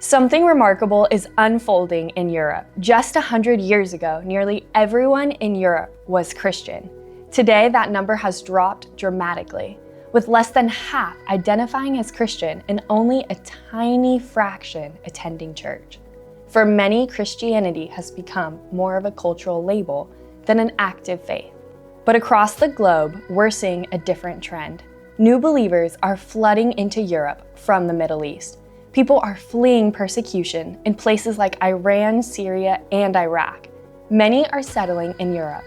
Something remarkable is unfolding in Europe. Just 100 years ago, nearly everyone in Europe was Christian. Today, that number has dropped dramatically, with less than half identifying as Christian and only a tiny fraction attending church. For many, Christianity has become more of a cultural label than an active faith. But across the globe, we're seeing a different trend. New believers are flooding into Europe from the Middle East. People are fleeing persecution in places like Iran, Syria, and Iraq. Many are settling in Europe.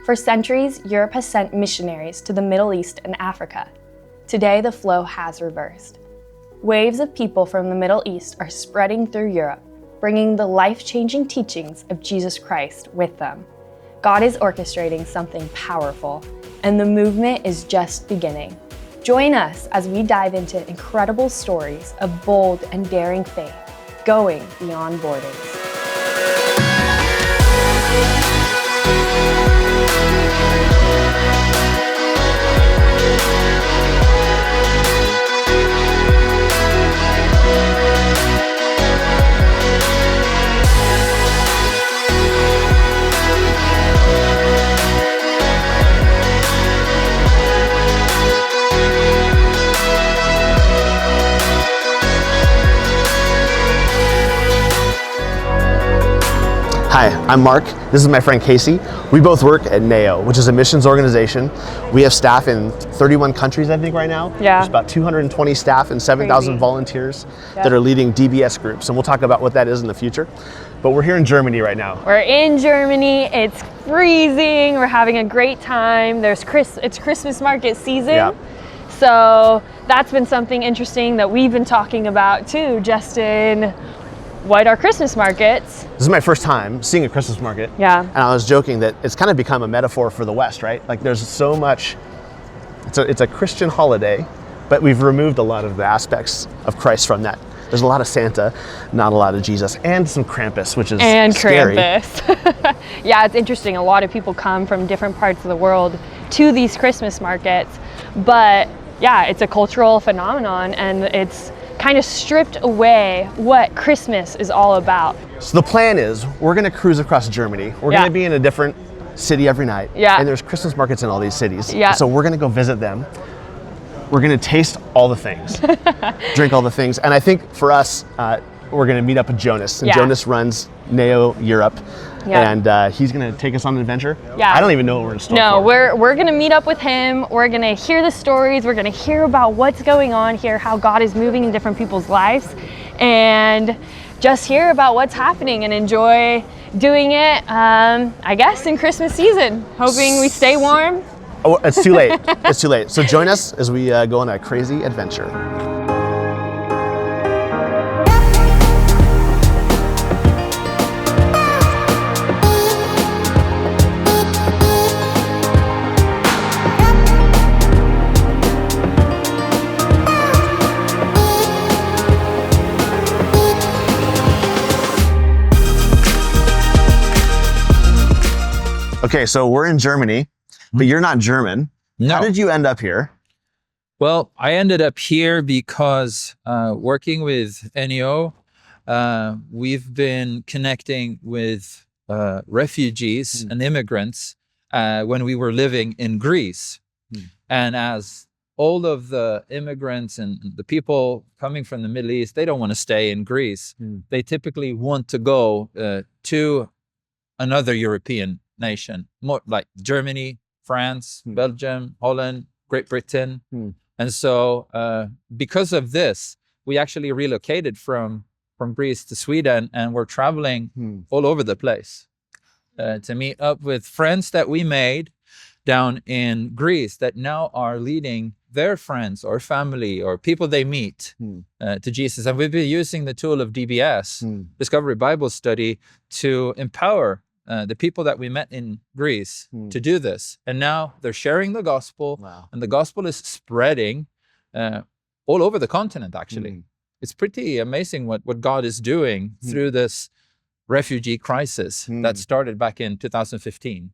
For centuries, Europe has sent missionaries to the Middle East and Africa. Today, the flow has reversed. Waves of people from the Middle East are spreading through Europe, bringing the life-changing teachings of Jesus Christ with them. God is orchestrating something powerful, and the movement is just beginning. Join us as we dive into incredible stories of bold and daring faith, going beyond borders. Hi, I'm Mark. This is my friend Casey. We both work at NAO, which is a missions organization. We have staff in 31 countries, I think, right now. Yeah. There's about 220 staff and 7,000 volunteers that are leading DBS groups, and we'll talk about what that is in the future. But we're here in Germany right now. We're in Germany. It's freezing. We're having a great time. It's Christmas market season. Yeah. So that's been something interesting that we've been talking about too, Justin. What are Christmas markets? This is my first time seeing a Christmas market. Yeah. And I was joking that it's kind of become a metaphor for the West, right? Like there's so much, it's a Christian holiday, but we've removed a lot of the aspects of Christ from that. There's a lot of Santa, not a lot of Jesus, and some Krampus, which is scary. Krampus. Yeah, it's interesting. A lot of people come from different parts of the world to these Christmas markets, but yeah, it's a cultural phenomenon, and it's kind of stripped away what Christmas is all about. So the plan is we're gonna cruise across Germany. We're gonna be in a different city every night. Yeah. And there's Christmas markets in all these cities. Yeah. So we're gonna go visit them. We're gonna taste all the things, drink all the things. And I think for us, we're gonna meet up with Jonas. And Jonas runs NAO Europe. Yeah. And he's gonna take us on an adventure. Yeah. I don't even know what we're in store No, for. we're gonna meet up with him. We're gonna hear the stories. We're gonna hear about what's going on here, how God is moving in different people's lives, and just hear about what's happening and enjoy doing it, I guess, in Christmas season. Hoping we stay warm. Oh, it's too late. It's too late. So join us as we go on a crazy adventure. Okay, so we're in Germany, but you're not German. No. How did you end up here? Well, I ended up here because working with NEO, we've been connecting with refugees and immigrants when we were living in Greece. And as all of the immigrants and the people coming from the Middle East, they don't want to stay in Greece. They typically want to go to another European nation, more like Germany, France, Belgium, Holland, Great Britain. And so because of this, we actually relocated from Greece to Sweden, and we're traveling all over the place to meet up with friends that we made down in Greece that now are leading their friends or family or people they meet to Jesus. And we've been using the tool of DBS, Discovery Bible Study, to empower the people that we met in Greece to do this. And now they're sharing the gospel, and the gospel is spreading all over the continent, actually. It's pretty amazing what God is doing through this refugee crisis that started back in 2015.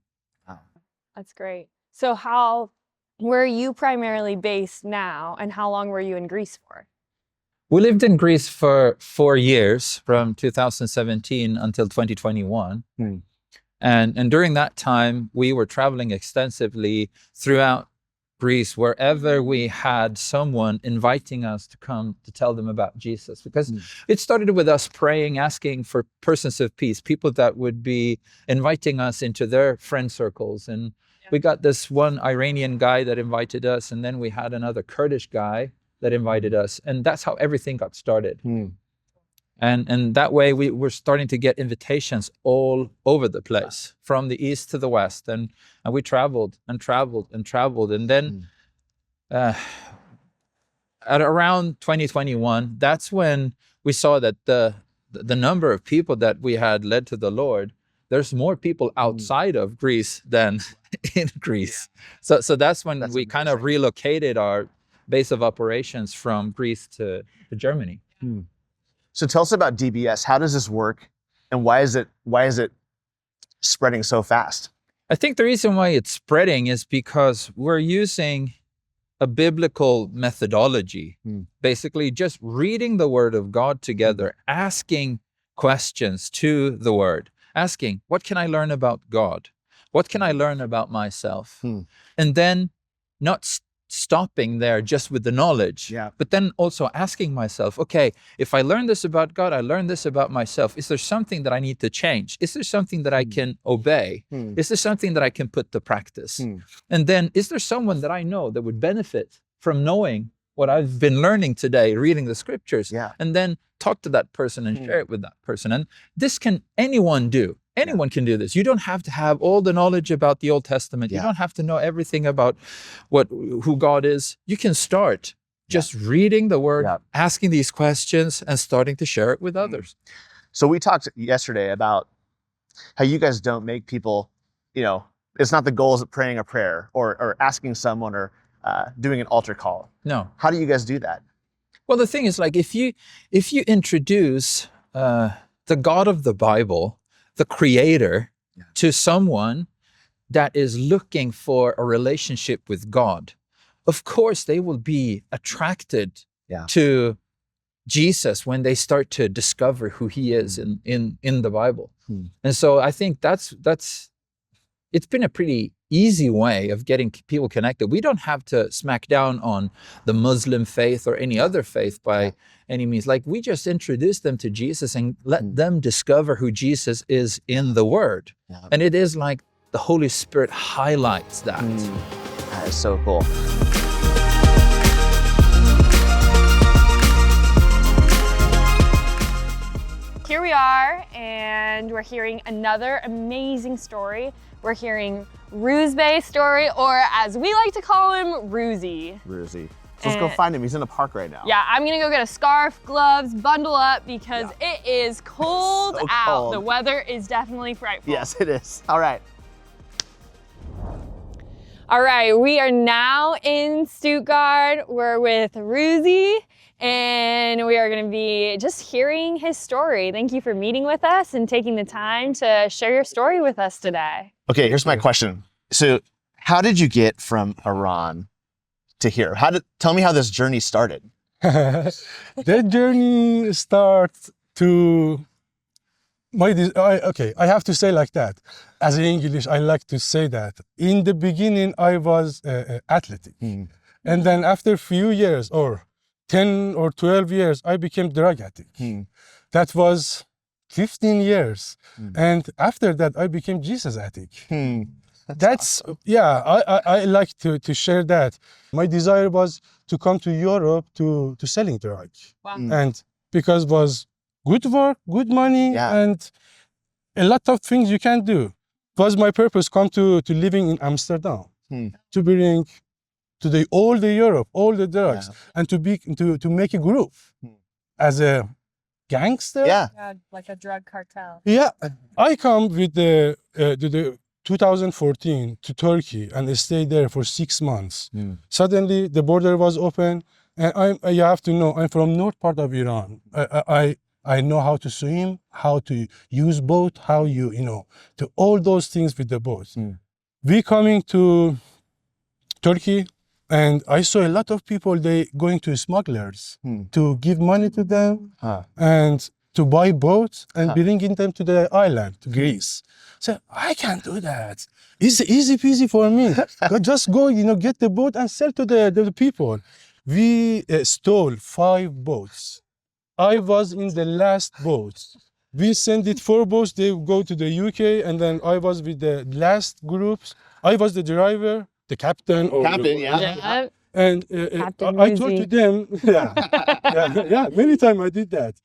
That's great. So where are you primarily based now, and how long were you in Greece for? We lived in Greece for 4 years, from 2017 until 2021. And during that time, we were traveling extensively throughout Greece, wherever we had someone inviting us to come to tell them about Jesus. Because it started with us praying, asking for persons of peace, people that would be inviting us into their friend circles. And we got this one Iranian guy that invited us, and then we had another Kurdish guy that invited us. And that's how everything got started. And that way we were starting to get invitations all over the place, from the east to the west. And we traveled and traveled and traveled. And then at around 2021, that's when we saw that the number of people that we had led to the Lord, there's more people outside of Greece than in Greece. So that's when we kind of relocated our base of operations from Greece to Germany. So tell us about DBS. How does this work, and why is it spreading so fast? I think the reason why it's spreading is because we're using a biblical methodology, basically just reading the Word of God together, asking questions to the Word, asking, what can I learn about God? What can I learn about myself? And then not stopping there just with the knowledge, but then also asking myself, okay, if I learn this about God, I learn this about myself, is there something that I need to change? Is there something that I can obey? Is there something that I can put to practice? And then, is there someone that I know that would benefit from knowing what I've been learning today, reading the scriptures? And then talk to that person and share it with that person. And this can anyone do. Anyone can do this. You don't have to have all the knowledge about the Old Testament. You don't have to know everything about who God is. You can start just reading the Word, asking these questions, and starting to share it with others. So we talked yesterday about how you guys don't make people, it's not the goals of praying a prayer or asking someone or doing an altar call. No. How do you guys do that? Well, the thing is, like, if you introduce the God of the Bible, the Creator, to someone that is looking for a relationship with God, of course they will be attracted to Jesus when they start to discover who He is in the Bible. And so I think it's been a pretty easy way of getting people connected. We don't have to smack down on the Muslim faith or any other faith by any means. Like, we just introduce them to Jesus and let them discover who Jesus is in the Word. And it is like the Holy Spirit highlights that. That is so cool. Here we are, and we're hearing another amazing story. We're hearing Rouzbeh's story, or as we like to call him, Rouzy. So let's go find him. He's in a park right now. Yeah, I'm gonna go get a scarf, gloves, bundle up, because it is cold out. Cold. The weather is definitely frightful. Yes, it is. All right. All right, we are now in Stuttgart. We're with Rouzy, and we are going to be just hearing his story. Thank you for meeting with us and taking the time to share your story with us today. Okay, here's my question. So how did you get from Iran to here? Tell me how this journey started. That journey starts to I have to say like that. As in English, I like to say that. In the beginning, I was athletic. And then after a few years, or 10 or 12 years, I became drug addict. That was 15 years. And after that, I became Jesus addict. That's awesome. I like to share that. My desire was to come to Europe to selling drugs. Wow. And because was good work, good money, and a lot of things you can do. It was my purpose come to living in Amsterdam, to bring to all the Europe, all the drugs, and to make a group as a gangster. Yeah, like a drug cartel. Yeah, I come with the 2014 to Turkey and stayed there for 6 months. Suddenly the border was open, and you have to know I'm from north part of Iran. I know how to swim, how to use boat, how to all those things with the boat. We coming to Turkey, And I saw a lot of people, they going to smugglers to give money to them and to buy boats and bringing them to the island, to Greece. So I can't do that. It's easy peasy for me. Just go, get the boat and sell to the people. We stole 5 boats. I was in the last boat. We sent it 4 boats, they go to the UK, and then I was with the last groups. I was the driver, the captain. Yeah. And Captain I told to Rouzbeh. them, many times I did that.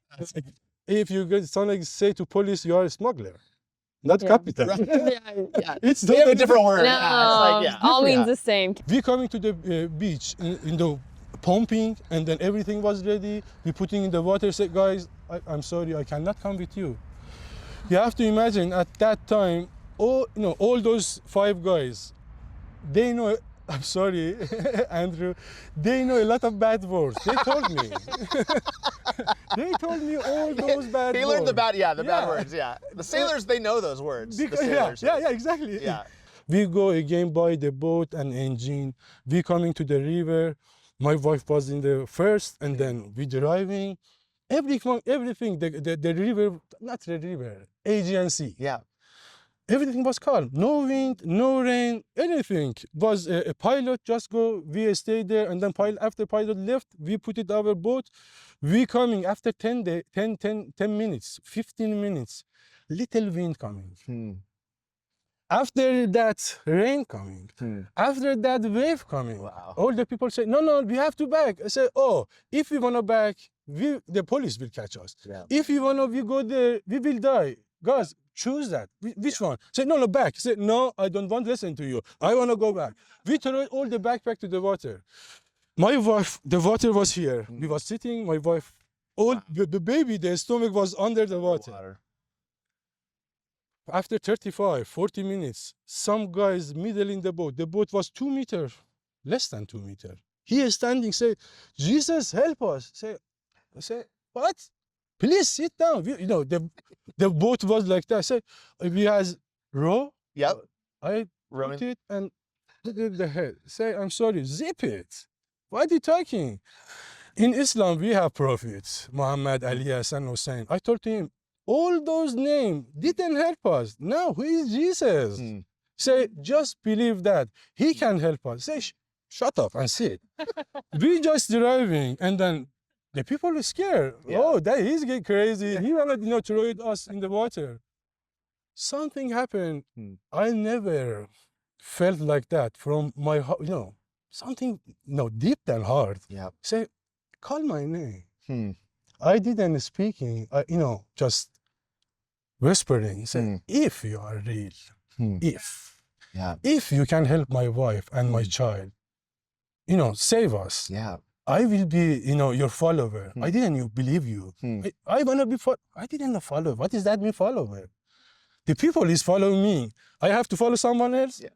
If you get something, say to police, you are a smuggler, not captain. It's They have a different word. No, Yeah, it's like, all means the same. We coming to the beach in the pumping, and then everything was ready. We putting in the water. Say, guys, I'm sorry, I cannot come with you. You have to imagine at that time, all those 5 guys, they know. I'm sorry, Andrew. They know a lot of bad words. They told me. They told me all those bad words. He learned the bad words, yeah. The sailors, they know those words. The sailors. Yeah, exactly. Yeah. We go again by the boat and engine. We coming to the river. My wife was in the first, and then we driving. Everything, the river, not the river, Aegean Sea. Yeah. Everything was calm. No wind, no rain, anything. Was a pilot just go, we stayed there, and then after pilot left, we put it our boat. We coming after 10 minutes, 15 minutes, little wind coming. After that, rain coming. After that, wave coming. Wow. All the people say, no, we have to back. I say, if we want to back, the police will catch us. Yeah. If we go there, we will die. Guys, choose that. Which one? Say, no, back. Say, no, I don't want to listen to you. I want to go back. We throw all the backpack to the water. My wife, the water was here. We was sitting, my wife, the baby, the stomach was under the water. After 35, 40 minutes, some guys middle in the boat was 2 meters, less than 2 meters. He is standing, say, Jesus, help us. Say, what? Please sit down. The boat was like that. Say, we has row. Yep. I Roman. put it and put it the head. Say, I'm sorry, zip it. What are you talking? In Islam, we have prophets, Muhammad, Ali, Hassan, Hussein. I told him, all those names didn't help us. Now, who is Jesus? Say, just believe that. He can help us. Say, shut up and sit. We just driving, and then the people are scared. Yeah. Oh, that he's getting crazy. He wanted, throw us in the water. Something happened. I never felt like that from my heart, something, deep and hard. Yeah. Say, call my name. I didn't speaking, just whispering. Say, if you are real, if you can help my wife and my child, save us. Yeah. I will be, your follower. I didn't believe you. I want to be, I didn't follow. What is that mean, follower? The people is following me. I have to follow someone else? Yeah.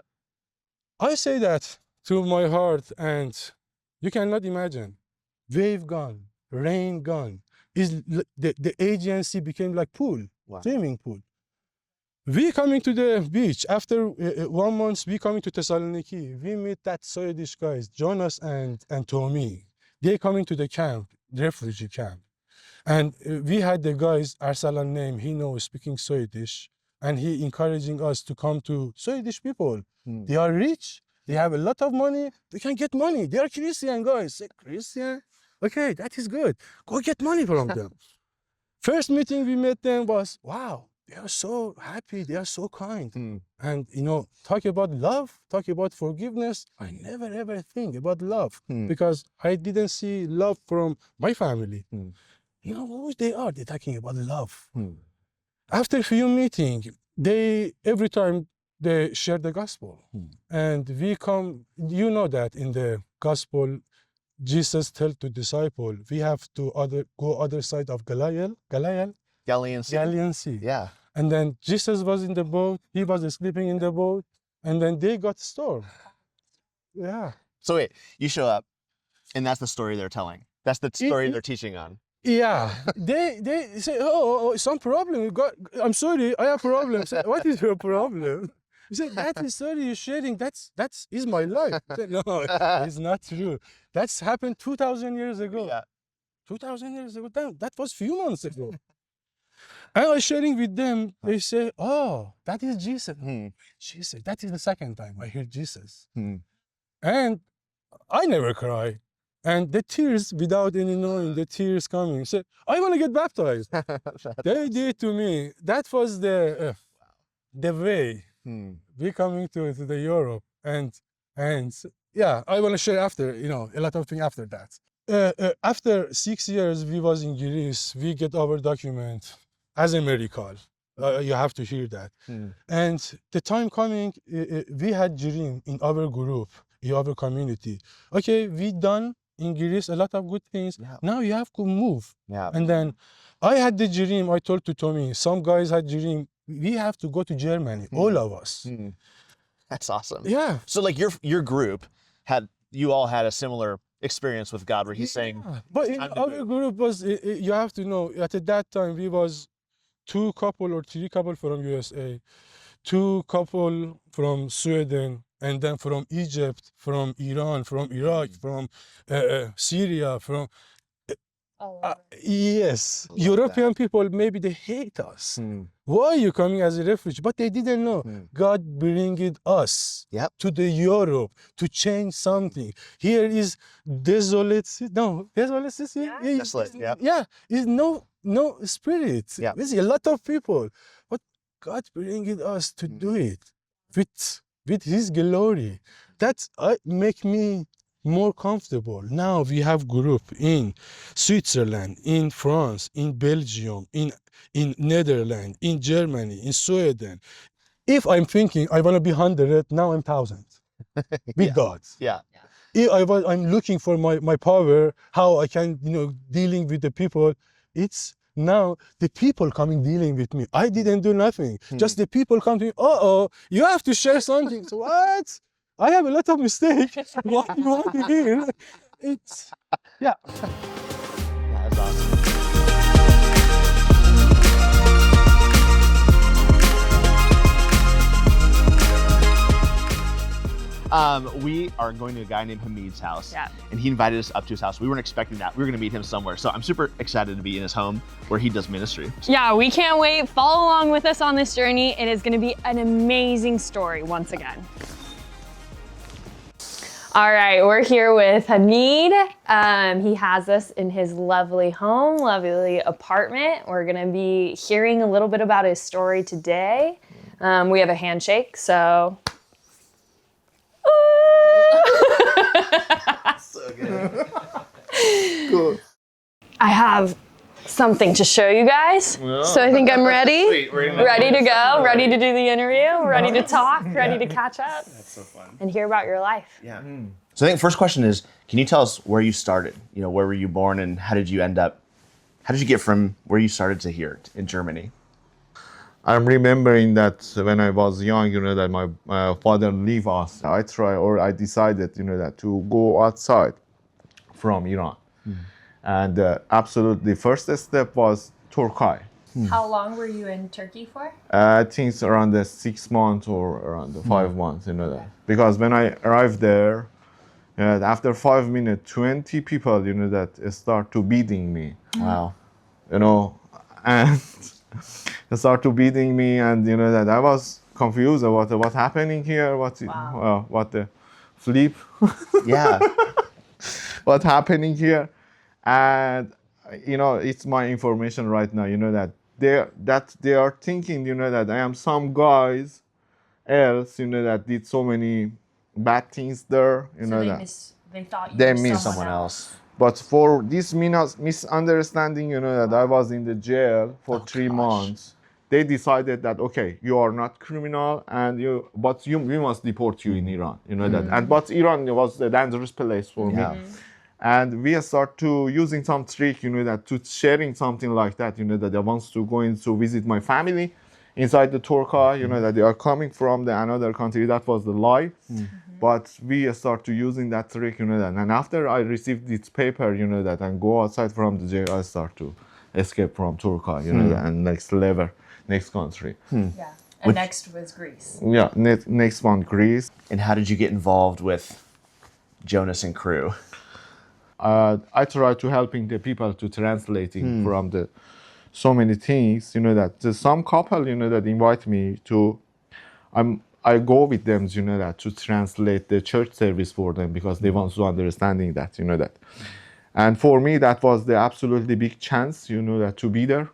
I say that to my heart, and you cannot imagine. Wave gone, rain gone. The agency became like pool, swimming pool. We coming to the beach. After 1 month, we coming to Thessaloniki. We meet that Swedish guys, Jonas and Tommy. They coming to the camp, refugee camp. And we had the guys, Arsalan name, he knows speaking Swedish, and he encouraging us to come to Swedish people. They are rich, they have a lot of money, they can get money. They are Christian guys. Say, Christian? Okay, that is good. Go get money from them. First meeting we met them was, wow, they are so happy, they are so kind. And, talk about love, talk about forgiveness. I never ever think about love because I didn't see love from my family. Who they are, they're talking about love. After a few meetings, every time they share the gospel. And we come, that in the gospel, Jesus tells the disciple, we have to go other side of Galilee. Galilean Sea. Yeah. And then Jesus was in the boat, he was sleeping in the boat, and then they got storm. Yeah. So wait, you show up, and that's the story they're telling. That's the story they're teaching on. Yeah. They say, some problem. I'm sorry, I have problem. Say, what is your problem? He said, that is story you're sharing, that's is my life. I said, no, it's not true. That's happened 2,000 years ago. Yeah. 2,000 years ago, that was few months ago. And I was sharing with them, they say, oh, that is Jesus. Jesus, that is the second time I hear Jesus. And I never cry. And the tears, without any knowing, the tears coming, said, I want to get baptized. They did to me. That was the way we coming to the Europe. And yeah, I want to share after, a lot of things after that. After 6 years, we was in Greece, we get our document as a miracle. You have to hear that. And the time coming, we had dream in our group, in our community. Okay, we done in Greece a lot of good things. Yeah. Now you have to move. Yeah. And then I had the dream, I told to Tommy, some guys had dream, we have to go to Germany, all of us. That's awesome. Yeah. So like your group you all had a similar experience with God where he's saying. But in our group was, you have to know, at that time we was 2 couple or 3 couple from USA, 2 couple from Sweden, and then from Egypt, from Iran, from Iraq, from Syria, from... yes, European people, maybe they hate us. Why are you coming as a refugee? But they didn't know. God bringing us to the Europe to change something. Here is desolate city. No, desolate city? Desolate, yeah, is no spirit. Yeah. There's a lot of people. But God bringing us to do it with his glory. That make me more comfortable. Now we have group in Switzerland, in France, in Belgium, in Netherlands, in Germany, in Sweden. If I'm thinking I want to be 100, now I'm 1,000 with God. Yeah. If I'm looking for my power, how I can, dealing with the people, it's now the people coming dealing with me. I didn't do nothing. Just the people come to me, you have to share something. So what? I have a lot of mistakes. What do you want to hear? It's, yeah. That's awesome. We are going to a guy named Hamid's house, and he invited us up to his house. We weren't expecting that. We were going to meet him somewhere. So I'm super excited to be in his home where he does ministry. Yeah, we can't wait. Follow along with us on this journey. It is going to be an amazing story once again. All right, we're here with Hamid. He has us in his lovely home, lovely apartment. We're gonna be hearing a little bit about his story today. We have a handshake, so. So good. Cool. I have something to show you guys. Whoa. So I think I'm ready. Sweet. Ready to go, ready to do the interview, ready to talk, ready to catch up. That's so fun. And hear about your life. Yeah. So I think first question is, can you tell us where you started? Where were you born and how did you get from where you started to here in Germany? I'm remembering that when I was young, that my father leave us. I decided, that to go outside from Iran. And absolutely, first step was Turkey. How long were you in Turkey for? I think it's around 6 months or around 5 months, that. Because when I arrived there, after 5 minutes, 20 people, that start to beating me. Wow. And they start to beating me, and that I was confused about what's happening here. What the flip? Yeah. What's happening here? And it's my information right now. That they are thinking, that I am some guys else, that did so many bad things there. They thought you they were miss someone else. But for this misunderstanding, that I was in the jail for 3 months, they decided that, okay, you are not criminal, and we must deport you in Iran, that. But Iran was a dangerous place for me. And we start to using some trick, that to sharing something like that, that I wants to go in to visit my family inside the Turkey, that they are coming from another country. That was the lie. But we start to using that trick, that. And after I received this paper, that, and go outside from the jail, I start to escape from Turkey, and next country. Yeah. And next was Greece. Yeah, next one, Greece. And how did you get involved with Jonas and crew? I try to helping the people to translating from the so many things, that there's some couple, that invite me to, I go with them, that to translate the church service for them because they want to understanding that, that. And for me, that was the absolutely big chance, that to be there,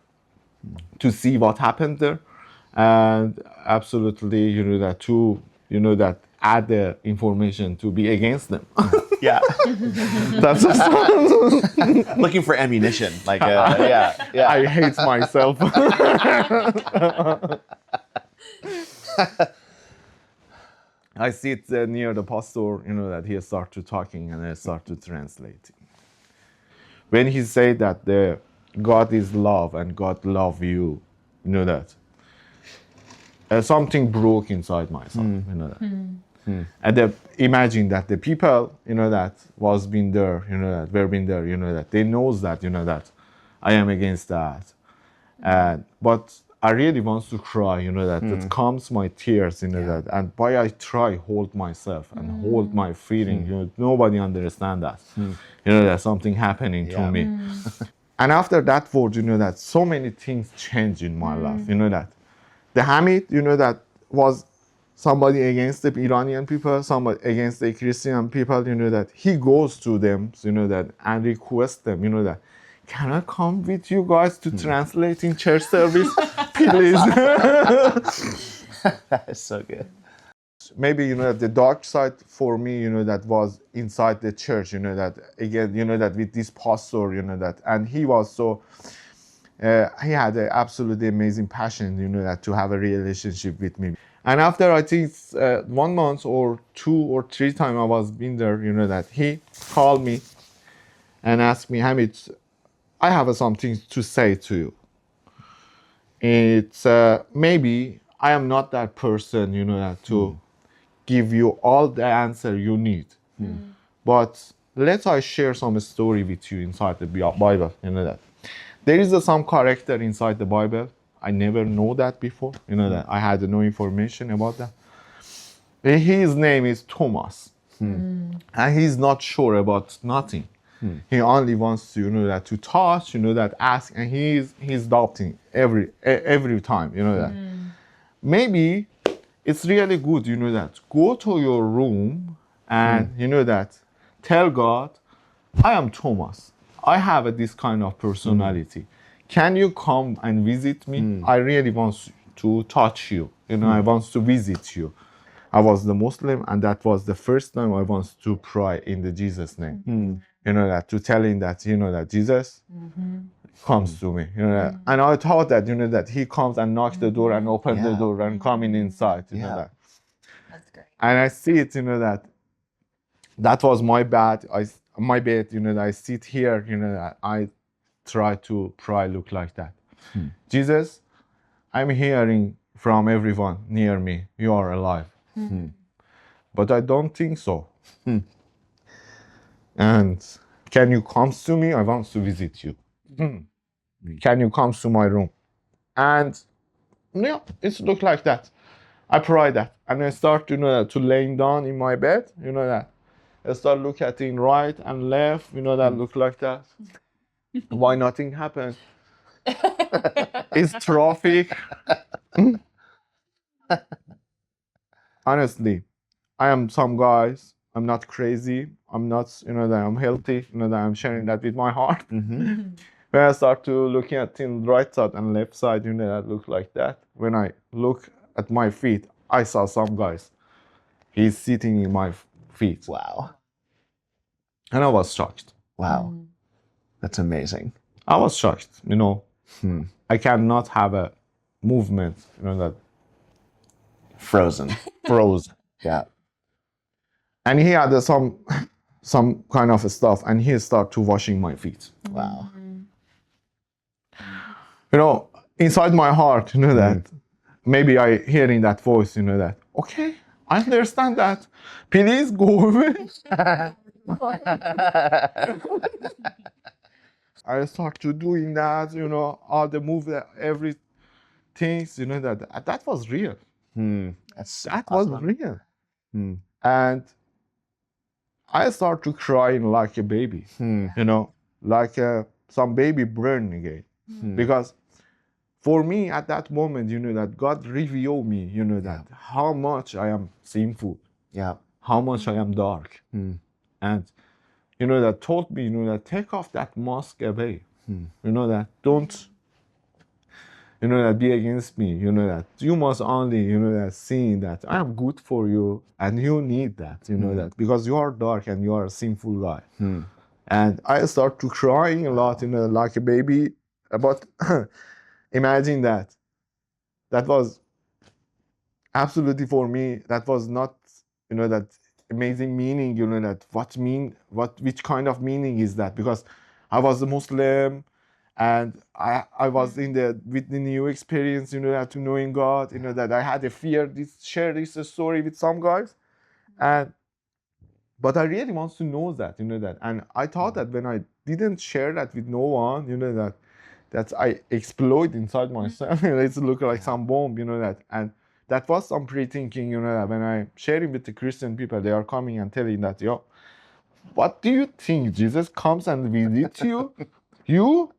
to see what happened there, and absolutely, that to, that add the information to be against them. Yeah. That's just, Looking for ammunition. Like, yeah. I hate myself. I sit near the pastor, that he start to talking and I start to translate. When he said that the God is love and God love you, that something broke inside myself, and imagine that the people, that was been there, that were been there, that they knows that, that I am against that, but I really wants to cry, that it comes my tears, that, and why I try hold myself and hold my feeling, nobody understand that, that something happening to me. And after that word, that so many things changed in my life, that the Hamid, that was somebody against the Iranian people, somebody against the Christian people, that he goes to them, that and requests them, that can I come with you guys to translate in church service, please? That is so good. Maybe, the dark side for me, that was inside the church, that again, that with this pastor, that, and he was so, he had an absolutely amazing passion, that to have a relationship with me. And after I think 1 month or 2 or 3 times I was been there, that he called me and asked me, Hamid, I have something to say to you. It's maybe I am not that person, that to give you all the answer you need. But I share some story with you inside the Bible, that. There is some character inside the Bible. I never know that before, that I had no information about that. His name is Thomas. And he's not sure about nothing. He only wants to, that to touch, that ask, and he's doubting every time, that. Maybe it's really good, that go to your room and, that tell God, I am Thomas. I have this kind of personality. Can you come and visit me? I really want to touch you. I want to visit you. I was the Muslim, and that was the first time I want to pray in the Jesus name. That to tell him that, that Jesus comes to me. That. And I thought that, that he comes and knocks the door and opens the door and coming inside. That. That's great. And I see it, that was my bed. That I sit here, that I try to pray look like that. Jesus, I'm hearing from everyone near me, you are alive. But I don't think so. And can you come to me? I want to visit you. Can you come to my room? And yeah, it looked like that. I pray that. And I start, to laying down in my bed, that. I start looking right and left, that look like that. Why nothing happened? It's traffic. Honestly, I am some guys. I'm not crazy. I'm not, that I'm healthy. That I'm sharing that with my heart. When I start to looking at the right side and left side, that look like that. When I look at my feet, I saw some guys. He's sitting in my feet. Wow. And I was shocked. Wow. That's amazing. I was shocked, I cannot have a movement, that Frozen. froze. Yeah. And he had some kind of stuff, and he started to washing my feet. Wow. Inside my heart, that maybe I hearing that voice, that, okay, I understand that. Please go away. I start to doing that, all the move, everything things, that was real. That was awesome. real. And I start to cry like a baby, like some baby born again. Because for me at that moment, that God revealed me, that how much I am sinful, how much I am dark. And, that told me, that take off that mask away, that don't, that be against me, that you must only, that seeing that I am good for you and you need that, that because you are dark and you are a sinful guy. And I start to crying a lot, like a baby. But imagine that. That was absolutely for me, that was not, that amazing meaning, that which kind of meaning is that? Because I was a Muslim, and I was with the new experience, to knowing God, that I had a fear share this story with some guys, but I really want to know that, that, and I thought that when I didn't share that with no one, that I explode inside myself. It's look like some bomb, that, and that was some pre-thinking, that when I sharing with the Christian people, they are coming and telling that, yo, what do you think? Jesus comes and visits you? You?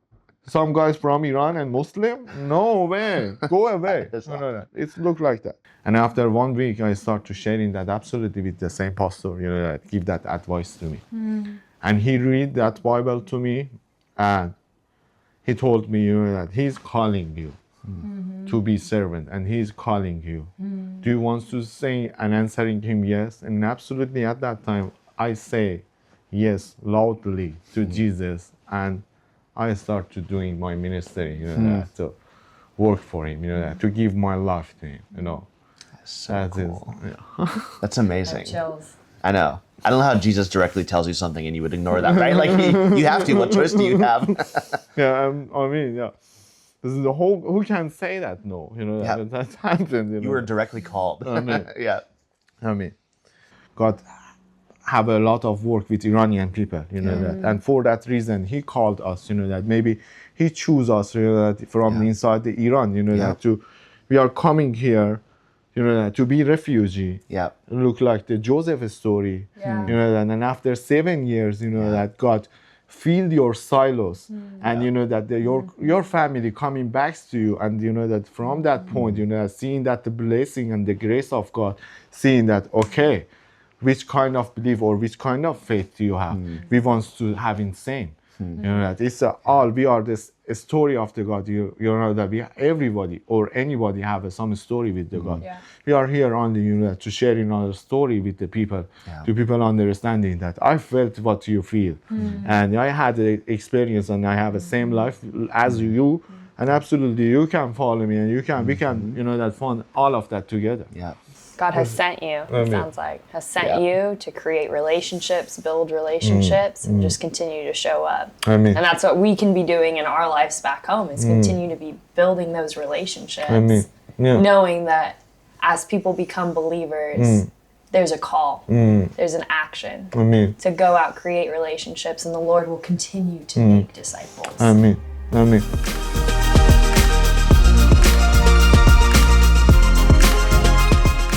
Some guys from Iran and Muslim? No way. Go away. It looked like that. And after 1 week, I start to sharing that absolutely with the same pastor, that give that advice to me. And he read that Bible to me, and he told me, that he's calling you to be servant, and he's calling you. Do you want to say and answering him yes? And absolutely at that time, I say yes loudly to Jesus, and I start to doing my ministry, to work for him, to give my life to him, That's so cool. Yeah. That's amazing. Chills. I know. I don't know how Jesus directly tells you something and you would ignore that, right? Like you have to. What choice do you have? Yeah, this is the whole. Who can say that? No, that happened. You were directly called. Yeah. God have a lot of work with Iranian people, that, and for that reason, He called us, that maybe He chose us, that from inside the Iran, that we are coming here, to be refugee. Yeah. Look like the Joseph story, and then after 7 years, that God filled your silos, and that your family coming back to you, and that from that point, seeing that the blessing and the grace of God, seeing that okay, which kind of belief or which kind of faith do you have? We want to have in same. That it's all we are this story of the God. That everybody or anybody have some story with the God. We are here only to share our story with the people, to people understanding that I felt what you feel, and I had the experience, and I have the same life as you, and absolutely you can follow me, and we can that find all of that together. Yeah. God has sent you, it sounds like, has sent you to create relationships, build relationships, and just continue to show up. And that's what we can be doing in our lives back home, is continue to be building those relationships, knowing that as people become believers, there's a call, there's an action to go out, create relationships, and the Lord will continue to make disciples. Amen.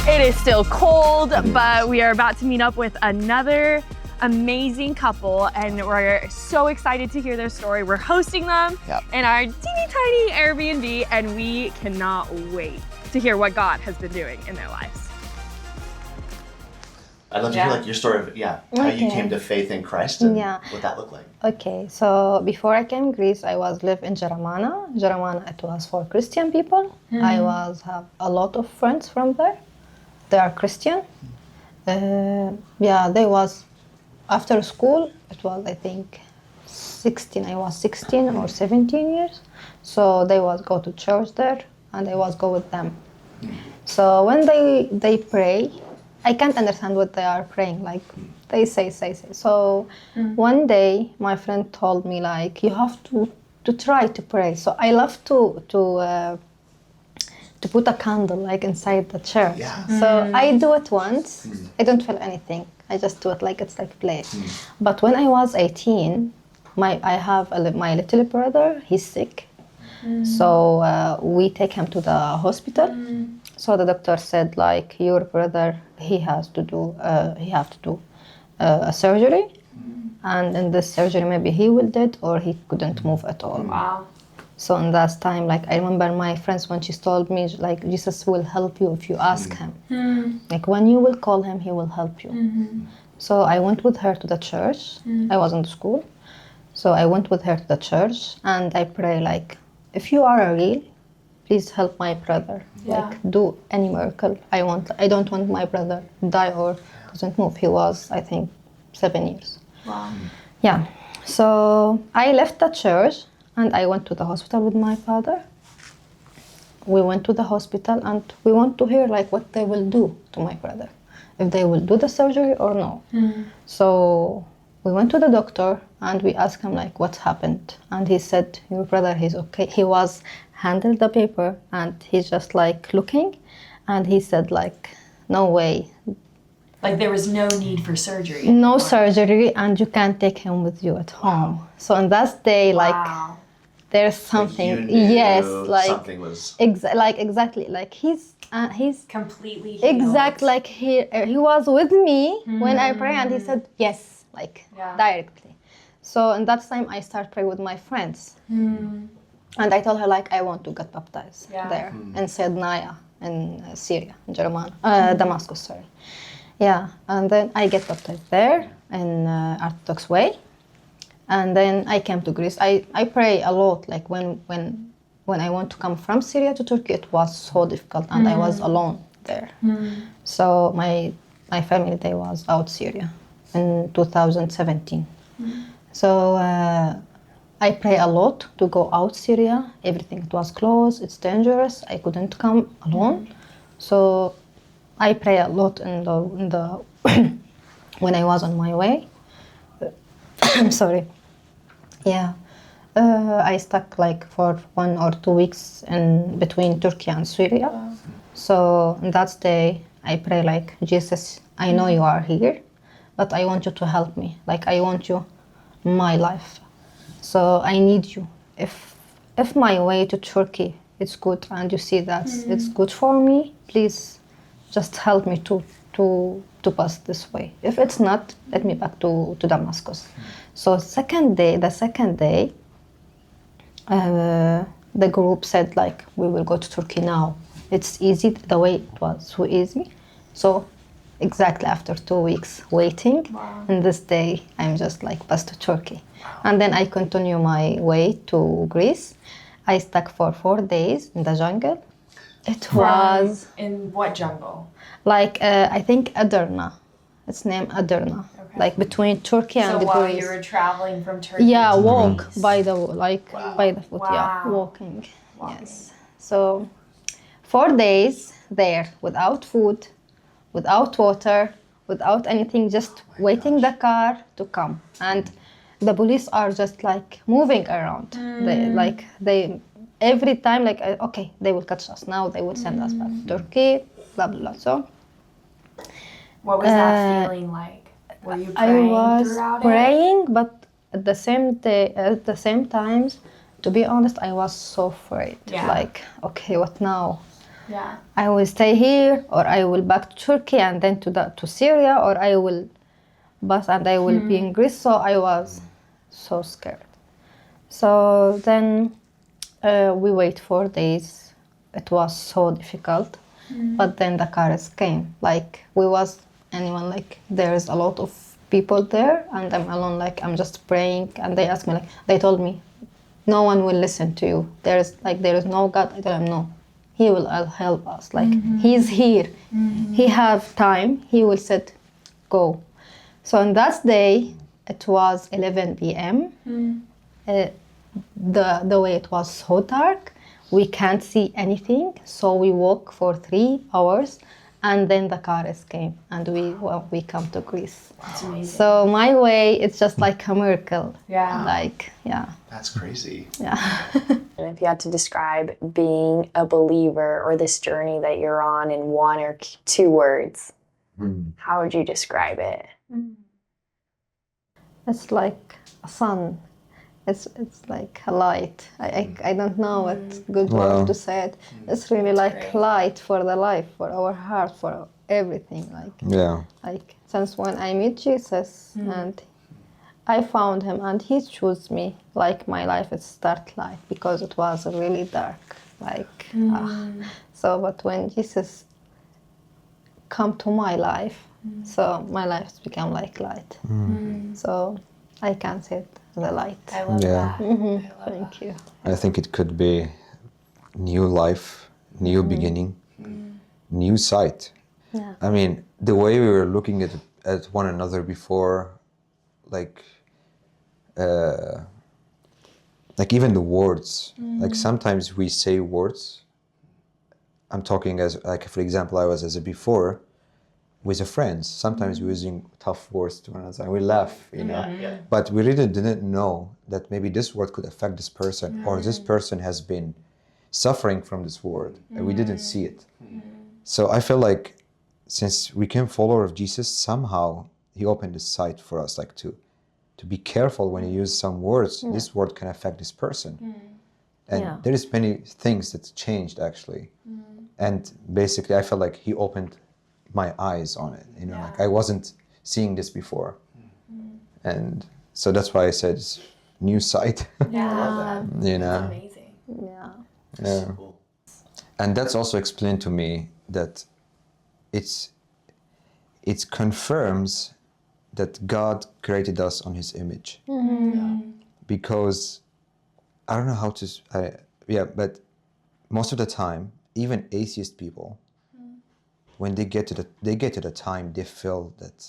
It is still cold, but we are about to meet up with another amazing couple, and we're so excited to hear their story. We're hosting them in our teeny tiny Airbnb, and we cannot wait to hear what God has been doing in their lives. I'd love to hear your story of how you came to faith in Christ and what that looked like. Okay, so before I came to Greece, I was live in Jaramana. Jaramana, it was for Christian people. I have a lot of friends from there. They are Christian. They was after school. It was I think 16. I was 16 or 17 years. So they was go to church there, and I was go with them. So when they pray, I can't understand what they are praying. Like they say. So one day my friend told me like you have to try to pray. So I love to put a candle like inside the church. So I do it once. I don't feel anything. I just do it like it's like play. But when I was 18, I have my little brother. He's sick, So we take him to the hospital. So the doctor said, like, your brother, he have to do a surgery, and in this surgery maybe he will dead or he couldn't move at all. Wow. So in that time, like, I remember my friends when she told me, like, Jesus will help you if you ask him. Like, when you will call him, he will help you. So I went with her to the church. I was in school. So I went with her to the church and I pray, like, if you are a real, please help my brother. Like, do any miracle. I don't want my brother die or doesn't move. He was, I think, 7 years. Wow. Yeah. So I left the church and I went to the hospital with my father. We went to the hospital and we want to hear, like, what they will do to my brother, if they will do the surgery or no. So we went to the doctor and we asked him, like, what happened, and he said, your brother, he's okay. He was handled the paper and he's just like looking, and he said, like, no way, Like there was no need for surgery. no surgery, and you can't take him with you at home. So on that day, like, Wow. there's something. You knew Yes, like something was. exactly, like he's Completely healed. exact, like he was with me when I pray, and he said yes, like directly. So in that time I start praying with my friends, and I told her, like, I want to get baptized there in Sayyidnaya in Syria, in Damascus, sorry. Yeah, and then I get baptized there in Orthodox way, and then I came to Greece. I pray a lot, like when I want to come from Syria to Turkey, it was so difficult, and I was alone there. So my family, they was out Syria in 2017. So I pray a lot to go out Syria. Everything, it was closed, it's dangerous. I couldn't come alone. So I pray a lot in the when I was on my way. I'm sorry. Yeah. I stuck like for 1 or 2 weeks in between Turkey and Syria. So that day I pray, like, Jesus, I know you are here, but I want you to help me. Like, I want you in my life. So I need you. If my way to Turkey is good and you see that it's good for me, please just help me to pass this way. If it's not, let me back to Damascus. So the second day, the group said, like, we will go to Turkey now. It's easy, the way it was so easy. So exactly after 2 weeks waiting, and this day I'm just like passed to Turkey. And then I continue my way to Greece. I stuck for 4 days in the jungle. It was In what jungle? like I think Aderna. It's named Aderna. Like between Turkey and So while Greece. you were traveling from Turkey Yeah, to walk Greece. by the by the foot. Yeah, walking. Yes. So 4 days there without food, without water, without anything, just waiting the car to come, and the police are just like moving around. They every time, like, okay, they will catch us now. They will send us back to Turkey. Blah blah blah. So What was that feeling like? Were you I praying was throughout praying, but at the same times, to be honest, I was so afraid. Yeah. Like, okay, what now? Yeah. I will stay here, or I will back to Turkey and then to Syria, or I will bus and I will be in Greece. So I was so scared. So then we wait 4 days. It was so difficult, but then the cars came. Like, we was anyone, like, there's a lot of people there, and I'm alone. Like, I'm just praying, and they asked me, like, they told me, no one will listen to you. There is no God. I told them, no. He will help us. Like, he's here. He have time. He will said, go. So on that day, it was 11 p.m. The way it was so dark, we can't see anything. So we walk for 3 hours, and then the cars came, and we come to Greece. That's amazing. So my way, it's just like a miracle. Yeah. Like, yeah. That's crazy. Yeah. And if you had to describe being a believer or this journey that you're on in 1 or 2 words, how would you describe it? It's like a sun. it's like a light. I don't know what good Wow. word to say it. It's really like light for the life, for our heart, for everything. Yeah. Like since when I met Jesus and I found him and he chose me, like my life is start life because it was really dark. Like so, but when Jesus come to my life, so my life become like light. So I can say it, the light. I love Yeah. that. Thank you. I think it could be new life, new beginning, new sight. Yeah. I mean, the way we were looking at one another before, like even the words, like sometimes we say words. I'm talking as, like, for example, I was as a before with a friend. Sometimes we're using tough words to one another and we laugh, you know. But we really didn't know that maybe this word could affect this person or this person has been suffering from this word and we didn't see it. So I feel like since we became follower of Jesus, somehow he opened his sight for us, like to be careful when you use some words. This word can affect this person. And there is many things that's changed actually. And basically I felt like he opened my eyes on it, you know, like I wasn't seeing this before. And so that's why I said it's new sight. Yeah. You know. Amazing. Yeah. Yeah. And that's also explained to me that it confirms that God created us on his image. Because I don't know how to, but most of the time, even atheist people, when they get to the time, they feel that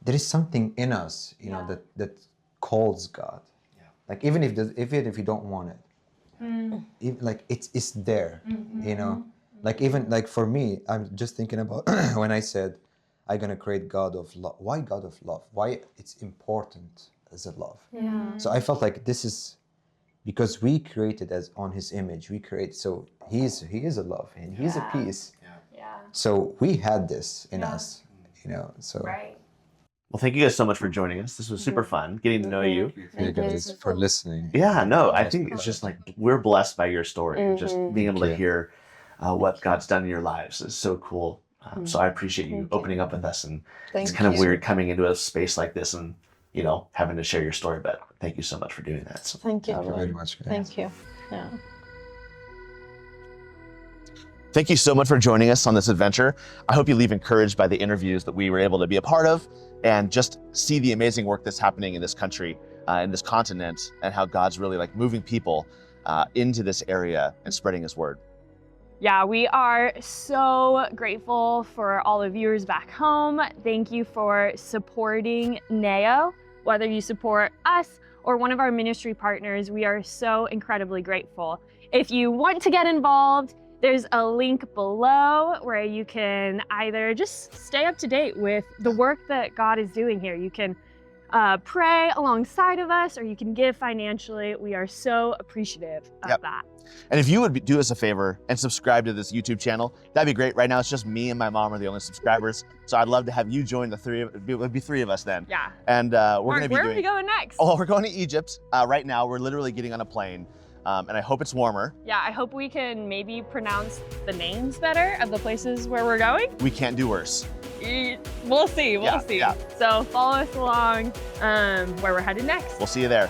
there is something in us, you know, that calls God. Like even if you don't want it, even, like it's there, you know. Like even like for me, I'm just thinking about when I said I'm gonna create God of love. Why God of love? Why it's important as a love? So I felt like this is because we created as on his image. We create, so he is a love and he's a peace. So we had this in us, you know. So Right. Well, thank you guys so much for joining us. This was super fun getting to know you. you guys for listening. Yeah, no, I think it's just like we're blessed by your story. Just being able to hear what God's done in your lives is so cool. So I appreciate you opening up with us. And it's kind of weird coming into a space like this and, you know, having to share your story. But thank you so much for doing that. So, Thank you. Thank you very much, guys. Thank you. Yeah. thank you so much for joining us on this adventure. I hope you leave encouraged by the interviews that we were able to be a part of and just see the amazing work that's happening in this country, in this continent, and how God's really like moving people into this area and spreading his word. Yeah, we are so grateful for all the viewers back home. Thank you for supporting NEO. Whether you support us or one of our ministry partners, we are so incredibly grateful. If you want to get involved, there's a link below where you can either just stay up to date with the work that God is doing here. You can pray alongside of us, or you can give financially. We are so appreciative of that. And if you would do us a favor and subscribe to this YouTube channel, that'd be great. Right now, it's just me and my mom are the only subscribers. So I'd love to have you join the three. It would be three of us then. Yeah. And we're going to be Where are we going next? Oh, we're going to Egypt. Right now, we're literally getting on a plane. And I hope it's warmer. Yeah, I hope we can maybe pronounce the names better of the places where we're going. We can't do worse. We'll see, we'll see. Yeah. So follow us along where we're headed next. We'll see you there.